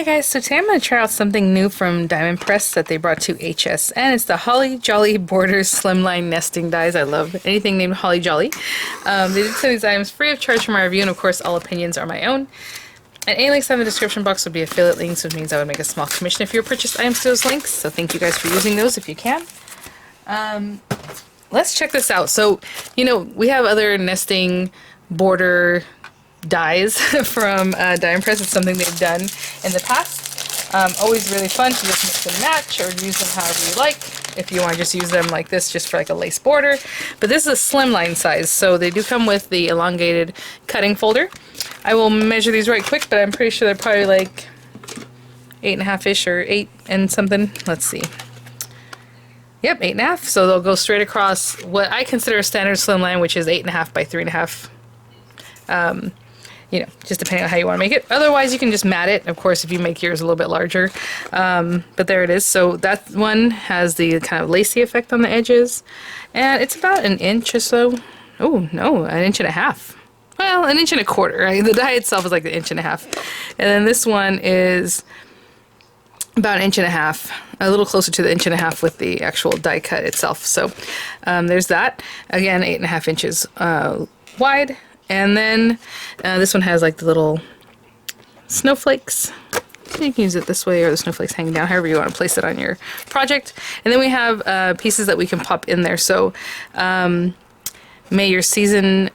Hi guys, so today I'm going to try out something new from Diamond Press that they brought to HS, and it's the Holly Jolly Borders Slimline Nesting Dies. I love anything named Holly Jolly. They did send these items free of charge for my review, and of course all opinions are my own. And any links in the description box would be affiliate links, which means I would make a small commission if you purchased items to those links, so thank you guys for using those if you can. Let's check this out. So, you know, we have other nesting border dies from Diamond Press. It's something they've done in the past. Always really fun to just mix and match or use them however you like. If you want to just use them like this, just for like a lace border. But this is a slimline size, so they do come with the elongated cutting folder. I will measure these right quick, but I'm pretty sure they're probably like 8.5-ish or 8 and something. Let's see. Yep, 8.5. So they'll go straight across what I consider a standard slimline, which is 8.5 by 3.5. You know, just depending on how you want to make it. Otherwise, you can just mat it, of course, if you make yours a little bit larger. But there it is. So that one has the kind of lacy effect on the edges. And it's about 1 inch or so. Oh, no, 1.5 inches. Well, 1.25 inches, right? The die itself is like 1.5 inches. And then this one is about 1.5 inches, a little closer to the 1.5 inches with the actual die cut itself. So there's that. Again, 8.5 inches wide. And then this one has like the little snowflakes. So you can use it this way or the snowflakes hanging down, however you want to place it on your project. And then we have pieces that we can pop in there. So may your season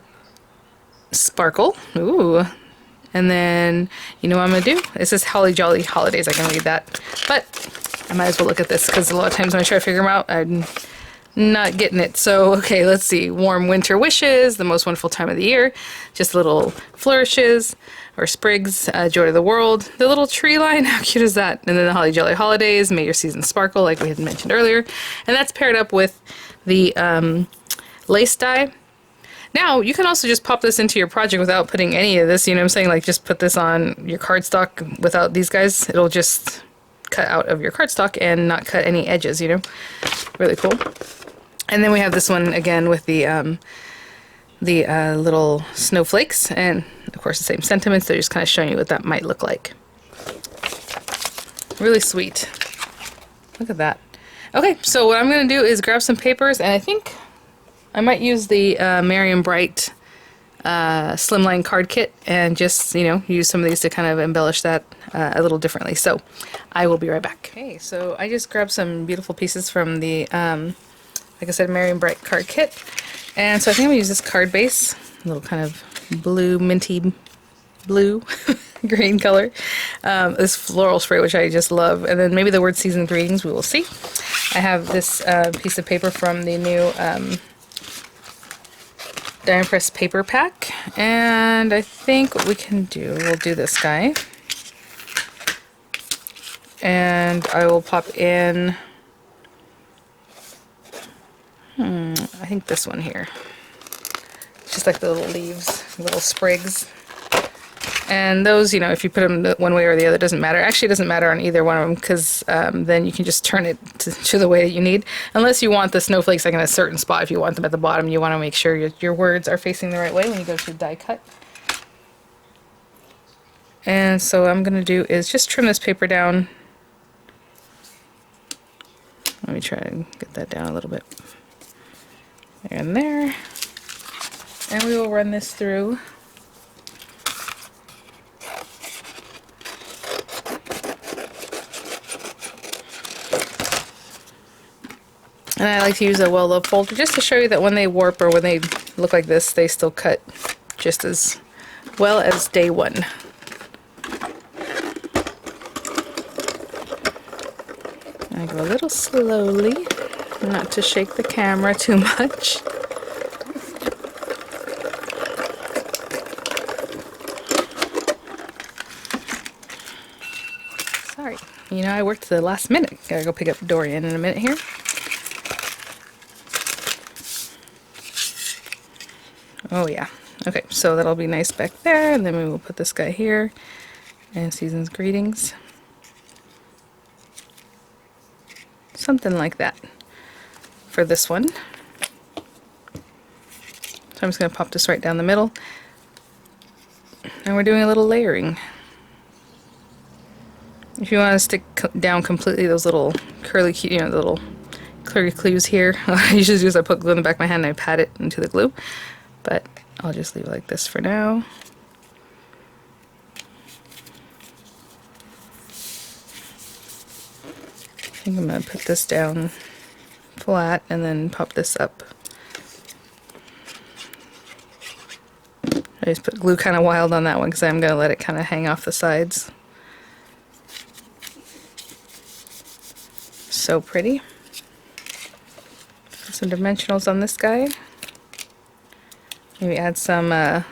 sparkle. Ooh. And then, you know what I'm going to do? This is Holly Jolly Holidays. I can read that. But I might as well look at this because a lot of times when I try to figure them out, I'm not getting it. So, okay, let's see. Warm winter wishes, the most wonderful time of the year. Just little flourishes or sprigs, joy to the world. The little tree line, how cute is that? And then the Holly Jolly Holidays, may your season sparkle, like we had mentioned earlier. And that's paired up with the lace die. Now, you can also just pop this into your project without putting any of this, you know what I'm saying? Like, just put this on your cardstock without these guys. It'll just cut out of your cardstock and not cut any edges, you know? Really cool. And then we have this one again with the little snowflakes, and of course the same sentiments. They're just kind of showing you what that might look like. Really sweet. Look at that. Okay, so what I'm going to do is grab some papers, and I think I might use the Merriam Bright Slimline card kit and just, you know, use some of these to kind of embellish that a little differently. So I will be right back. Okay, so I just grabbed some beautiful pieces from the like I said, Merriam Bright card kit. And so I think I'm going to use this card base, a little kind of blue, minty blue green color. This floral spray, which I just love. And then maybe the word season greetings, we will see. I have this piece of paper from the new Diamond Press paper pack. And I think what we can do, we'll do this guy. And I will pop in I think this one here. Just like the little leaves, little sprigs. And those, you know, if you put them one way or the other, doesn't matter. Actually, it doesn't matter on either one of them because then you can just turn it to the way that you need. Unless you want the snowflakes like in a certain spot. If you want them at the bottom, you want to make sure your words are facing the right way when you go to die cut. And so what I'm going to do is just trim this paper down. Let me try and get that down a little bit. There and there. And we will run this through. And I like to use a well-loved folder just to show you that when they warp or when they look like this, they still cut just as well as day one. I go a little slowly, not to shake the camera too much. Sorry, you know, I worked to the last minute. Gotta go pick up Dorian in a minute here. Oh yeah. Okay, so that'll be nice back there, and then we will put this guy here, and season's greetings. Something like that for this one. So I'm just going to pop this right down the middle. And we're doing a little layering. If you want to stick down completely those little curly, you know, the little curly clues here, I usually do is I put glue in the back of my hand and I pat it into the glue, but I'll just leave it like this for now. I think I'm going to put this down flat and then pop this up. I just put glue kind of wild on that one because I'm going to let it kind of hang off the sides. So pretty. Put some dimensionals on this guy. Maybe add some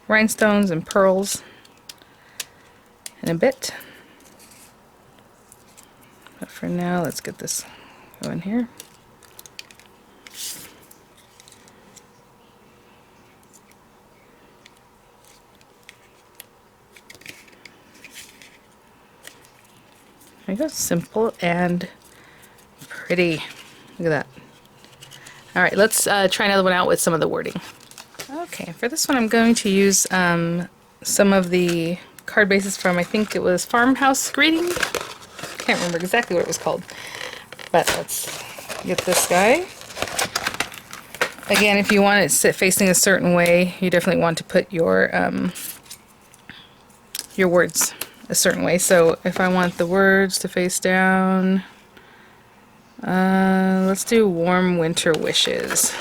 rhinestones and pearls in a bit. But for now, let's get this going here. There you go, simple and pretty. Look at that. All right, let's try another one out with some of the wording. Okay, for this one I'm going to use some of the card bases from, I think it was Farmhouse Greeting. Can't remember exactly what it was called, but let's get this guy. Again, if you want it facing a certain way, you definitely want to put your words a certain way. So if I want the words to face down, let's do warm winter wishes.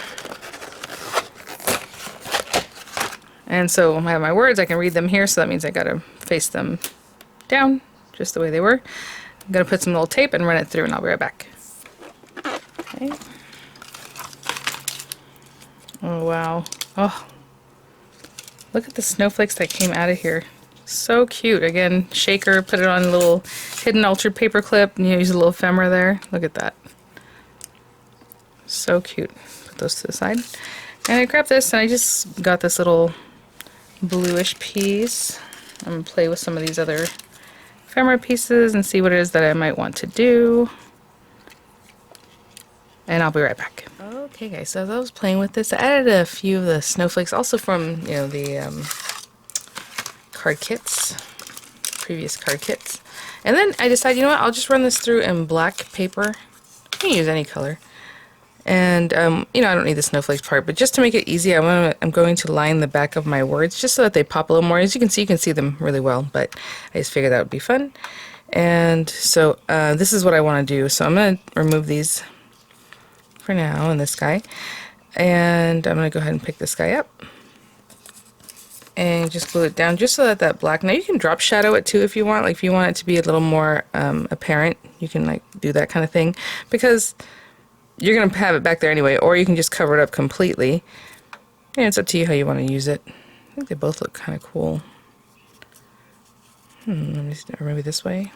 And so I have my words, I can read them here, so that means I gotta face them down just the way they were. I'm going to put some little tape and run it through and I'll be right back. Okay. Oh wow. Oh, look at the snowflakes that came out of here. So cute. Again, shaker, put it on a little hidden altered paper clip and you use a little ephemera there. Look at that. So cute. Put those to the side. And I grabbed this and I just got this little bluish piece. I'm going to play with some of these other ephemera pieces and see what it is that I might want to do. And I'll be right back. Okay guys, so as I was playing with this, I added a few of the snowflakes, also from, you know, the card kits, previous card kits. And then I decided, you know what, I'll just run this through in black paper. You can use any color. And, you know, I don't need the snowflakes part, but just to make it easy, I'm going to line the back of my words just so that they pop a little more. As you can see them really well, but I just figured that would be fun. And so this is what I want to do. So I'm going to remove these for now in this guy. And I'm going to go ahead and pick this guy up. And just glue it down just so that that black, now you can drop shadow it too if you want. Like if you want it to be a little more apparent, you can like do that kind of thing. Because you're going to have it back there anyway, or you can just cover it up completely. And it's up to you how you want to use it. I think they both look kind of cool. Or maybe this way.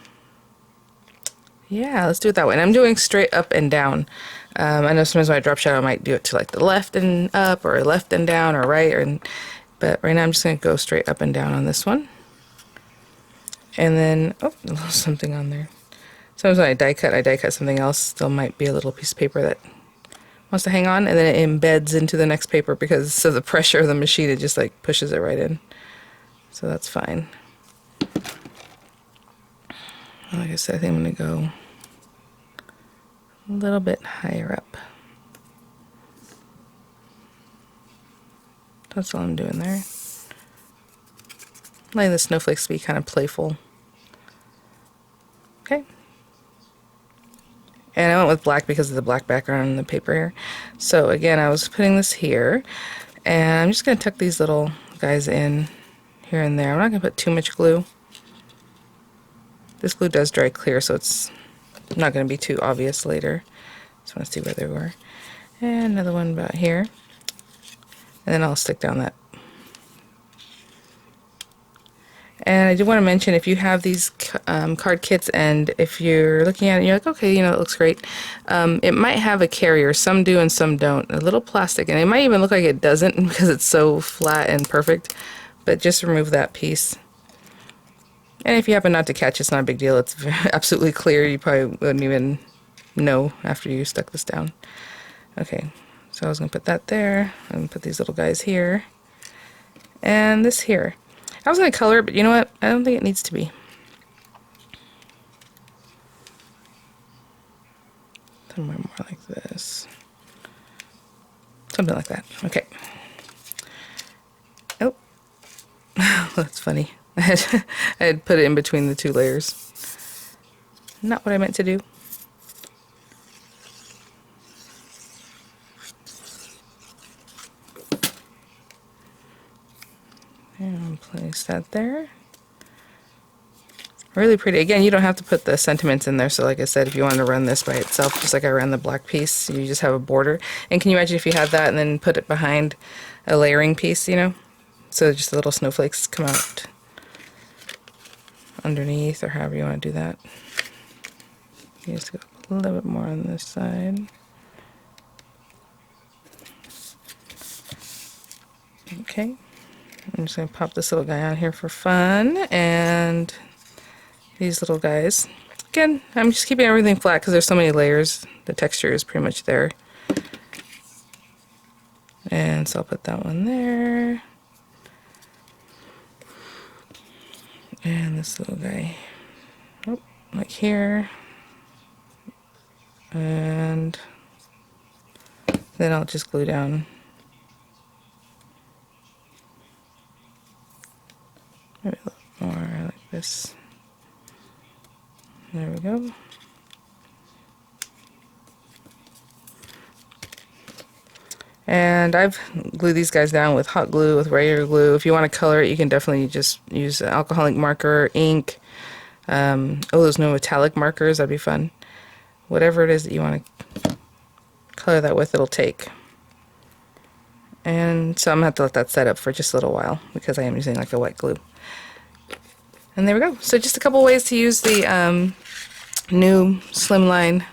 Yeah, let's do it that way. And I'm doing straight up and down. I know sometimes when I drop shadow, I might do it to like the left and up, or left and down, or right. But right now I'm just going to go straight up and down on this one. And then, oh, a little something on there. Sometimes when I die cut something else. Still might be a little piece of paper that wants to hang on, and then it embeds into the next paper because of the pressure of the machine. It just like pushes it right in. So that's fine. Like I said, I think I'm going to go a little bit higher up. That's all I'm doing there. Letting the snowflakes be kind of playful. Okay. And I went with black because of the black background in the paper here. So again, I was putting this here, and I'm just going to tuck these little guys in here and there. I'm not going to put too much glue. This glue does dry clear, so it's not going to be too obvious later. Just want to see where they were. And another one about here. And then I'll stick down that. And I do want to mention, if you have these card kits and if you're looking at it and you're like, okay, you know, it looks great, it might have a carrier. Some do and some don't. A little plastic, and it might even look like it doesn't because it's so flat and perfect, but just remove that piece. And if you happen not to catch, it's not a big deal. It's absolutely clear. You probably wouldn't even know after you stuck this down. Okay, so I was going to put that there. I'm going to put these little guys here. And this here. I was going to color it, but you know what? I don't think it needs to be. Somewhere more like this. Something like that. Okay. Oh, that's funny. I had put it in between the two layers. Not what I meant to do. And place that there. Really pretty. Again, you don't have to put the sentiments in there. So like I said, if you want to run this by itself, just like I ran the black piece, you just have a border. And can you imagine if you had that and then put it behind a layering piece, you know? So just the little snowflakes come out underneath, or however you want to do that. You just go a little bit more on this side. Okay. I'm just going to pop this little guy on here for fun, and these little guys. Again, I'm just keeping everything flat because there's so many layers. The texture is pretty much there. And so I'll put that one there. And this little guy, oh, like here. And then I'll just glue down maybe a little more like this. There we go. And I've glued these guys down with hot glue, with regular glue. If you want to color it, you can definitely just use an alcoholic marker, ink. Oh, those no metallic markers, that'd be fun. Whatever it is that you want to color that with, it'll take. And so I'm going to have to let that set up for just a little while because I am using like a wet glue. And there we go. So just a couple ways to use the new Slimline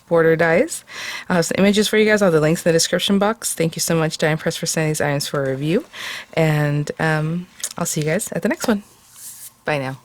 border dies. I'll have some images for you guys. I'll have the links in the description box. Thank you so much, Die and Press, for sending these items for a review. And I'll see you guys at the next one. Bye now.